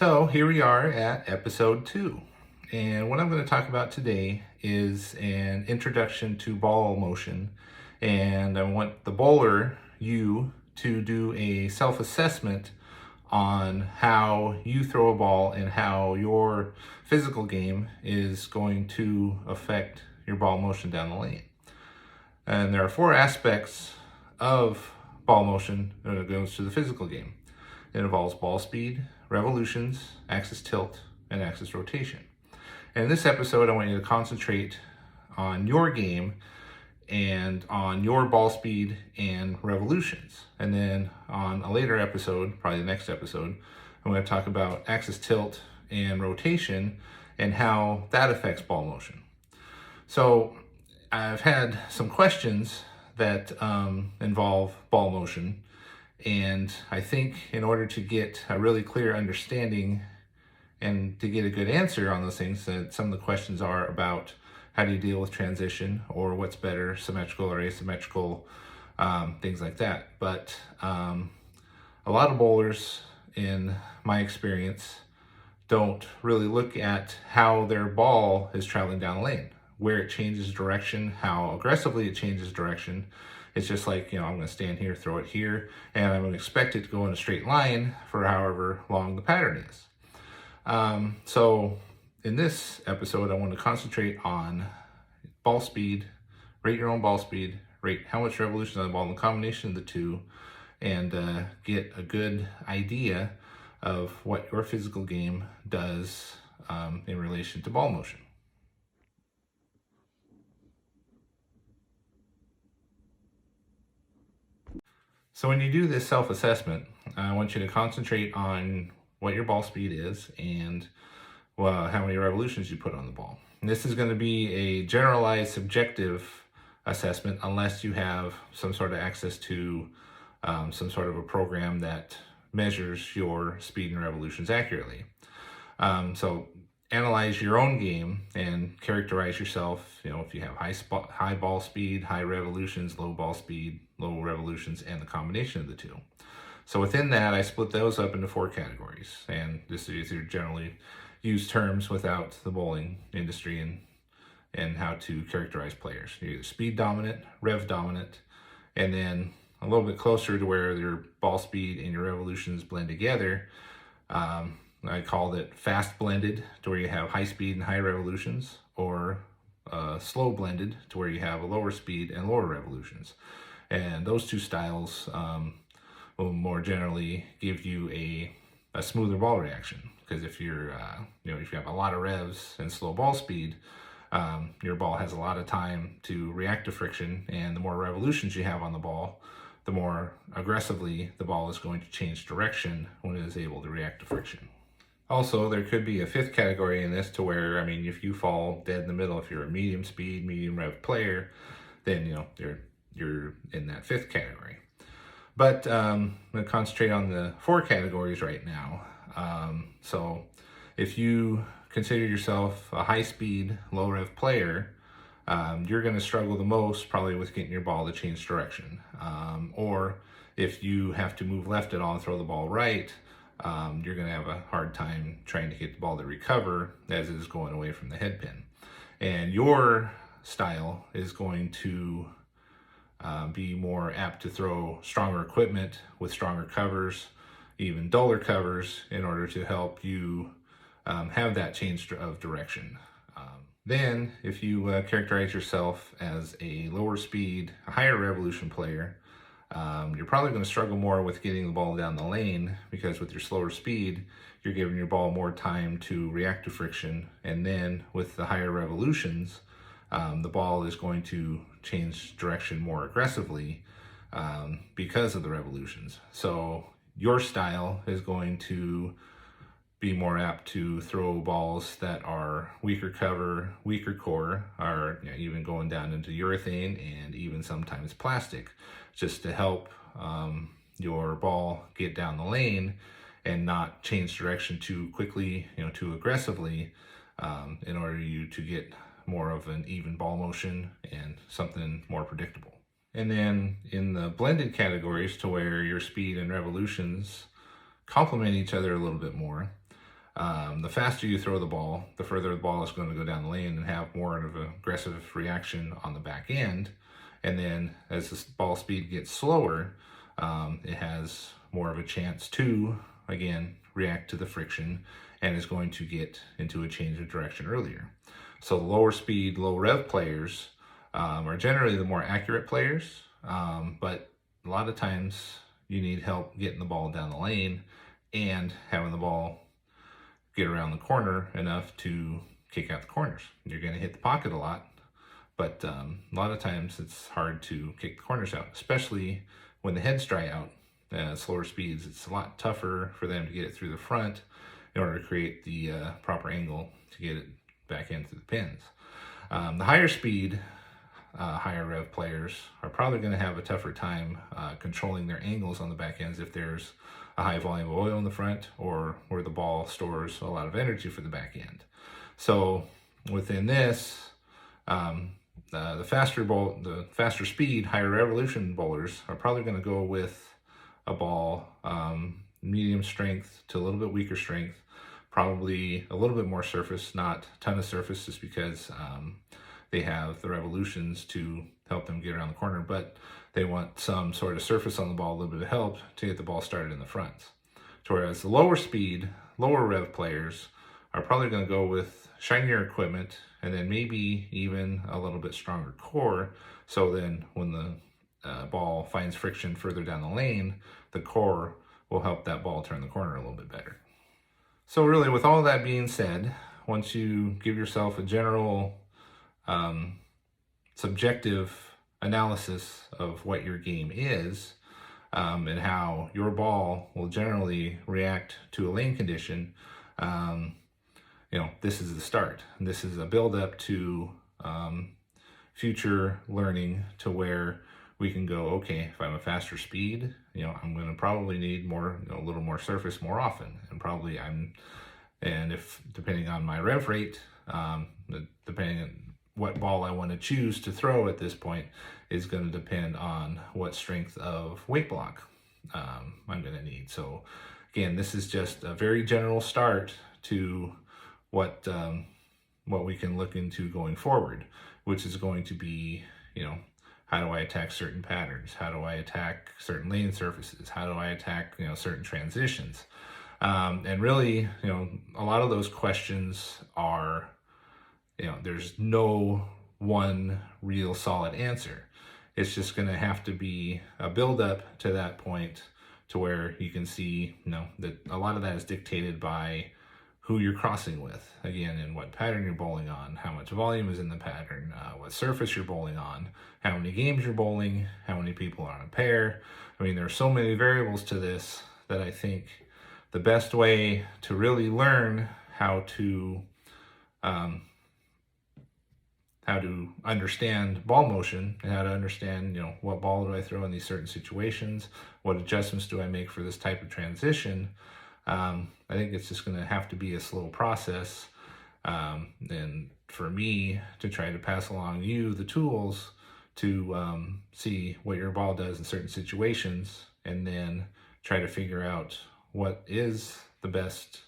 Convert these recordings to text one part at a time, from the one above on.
So here we are at episode 2. And what I'm going to talk about today is an introduction to ball motion. And I want the bowler, you, to do a self-assessment on how you throw a ball and how your physical game is going to affect your ball motion down the lane. And there are 4 aspects of ball motion that goes to the physical game. It involves ball speed, revolutions, axis tilt, and axis rotation. And in this episode, I want you to concentrate on your game and on your ball speed and revolutions. And then on a later episode, probably the next episode, I'm going to talk about axis tilt and rotation and how that affects ball motion. So I've had some questions that involve ball motion. And I think in order to get a really clear understanding and to get a good answer on those things, that some of the questions are about how do you deal with transition, or what's better, symmetrical or asymmetrical, things like that. But a lot of bowlers, in my experience, don't really look at how their ball is traveling down the lane, where it changes direction, how aggressively it changes direction. It's just like, I'm going to stand here, throw it here, and I'm going to expect it to go in a straight line for however long the pattern is. So in this episode, I want to concentrate on ball speed, rate your own ball speed, rate how much revolution on the ball, and the combination of the two, and get a good idea of what your physical game does in relation to ball motion. So when you do this self-assessment, I want you to concentrate on what your ball speed is and how many revolutions you put on the ball. And this is going to be a generalized subjective assessment unless you have some sort of access to some sort of a program that measures your speed and revolutions accurately. So analyze your own game and characterize yourself, if you have high ball speed, high revolutions, low ball speed, low revolutions, and the combination of the two. So within that, I split those up into 4 categories. And this is your generally used terms without the bowling industry and how to characterize players. You're either speed dominant, rev dominant, and then a little bit closer to where your ball speed and your revolutions blend together. I called it fast blended, to where you have high speed and high revolutions, or slow blended, to where you have a lower speed and lower revolutions. And those 2 styles will more generally give you a smoother ball reaction. Because if you're, if you have a lot of revs and slow ball speed, your ball has a lot of time to react to friction, and the more revolutions you have on the ball, the more aggressively the ball is going to change direction when it is able to react to friction. Also, there could be a 5th category in this, to where, if you fall dead in the middle, if you're a medium speed, medium rev player, then, you're in that 5th category. But I'm going to concentrate on the 4 categories right now. So if you consider yourself a high speed, low rev player, you're going to struggle the most probably with getting your ball to change direction. Or if you have to move left at all and throw the ball right, you're going to have a hard time trying to get the ball to recover as it is going away from the head pin. And your style is going to be more apt to throw stronger equipment with stronger covers, even duller covers, in order to help you have that change of direction. Then, if you characterize yourself as a lower speed, higher revolution player, you're probably going to struggle more with getting the ball down the lane, because with your slower speed, you're giving your ball more time to react to friction. And then with the higher revolutions, the ball is going to change direction more aggressively because of the revolutions. So your style is going to be more apt to throw balls that are weaker cover, weaker core, or even going down into urethane and even sometimes plastic, just to help your ball get down the lane and not change direction too quickly, too aggressively, in order you to get more of an even ball motion and something more predictable. And then in the blended categories, to where your speed and revolutions complement each other a little bit more, the faster you throw the ball, the further the ball is going to go down the lane and have more of an aggressive reaction on the back end. And then as the ball speed gets slower, it has more of a chance to, again, react to the friction and is going to get into a change of direction earlier. So the lower speed, low rev players are generally the more accurate players, but a lot of times you need help getting the ball down the lane and having the ball get around the corner enough to kick out the corners. You're going to hit the pocket a lot, but a lot of times it's hard to kick the corners out, especially when the heads dry out. Slower speeds, it's a lot tougher for them to get it through the front in order to create the proper angle to get it back into the pins. The higher speed, higher rev players are probably going to have a tougher time controlling their angles on the back ends if there's a high volume of oil in the front or where the ball stores a lot of energy for the back end. So within this, the faster speed, higher revolution bowlers are probably going to go with a ball medium strength to a little bit weaker strength, probably a little bit more surface, not a ton of surface, just because they have the revolutions to help them get around the corner, but they want some sort of surface on the ball, a little bit of help to get the ball started in the front. So whereas the lower speed, lower rev players are probably going to go with shinier equipment and then maybe even a little bit stronger core. So then when the ball finds friction further down the lane, the core will help that ball turn the corner a little bit better. So really, with all that being said, once you give yourself a general subjective analysis of what your game is and how your ball will generally react to a lane condition, this is the start. This is a build up to future learning to where we can go, okay, if I'm a faster speed, I'm going to probably need more, a little more surface more often, and if depending on my rev rate, depending on what ball I want to choose to throw at this point is going to depend on what strength of weight block I'm going to need. So again, this is just a very general start to what we can look into going forward, which is going to be, how do I attack certain patterns? How do I attack certain lane surfaces? How do I attack, certain transitions? And really, a lot of those questions are, there's no one real solid answer. It's just going to have to be a build up to that point to where you can see, that a lot of that is dictated by who you're crossing with, again, and what pattern you're bowling on, how much volume is in the pattern, what surface you're bowling on, how many games you're bowling, how many people are on a pair. I mean, there are so many variables to this that I think the best way to really learn how to understand ball motion and how to understand, what ball do I throw in these certain situations, what adjustments do I make for this type of transition. I think it's just going to have to be a slow process. And for me to try to pass along you the tools to see what your ball does in certain situations and then try to figure out what is the best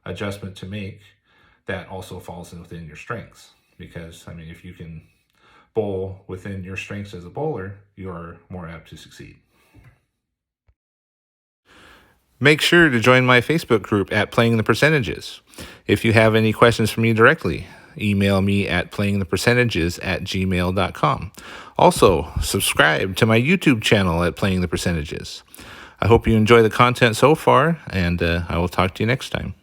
adjustment to make that also falls within your strengths. Because, if you can bowl within your strengths as a bowler, you're more apt to succeed. Make sure to join my Facebook group at Playing the Percentages. If you have any questions for me directly, email me at playingthepercentages@gmail.com. Also, subscribe to my YouTube channel at Playing the Percentages. I hope you enjoy the content so far, and I will talk to you next time.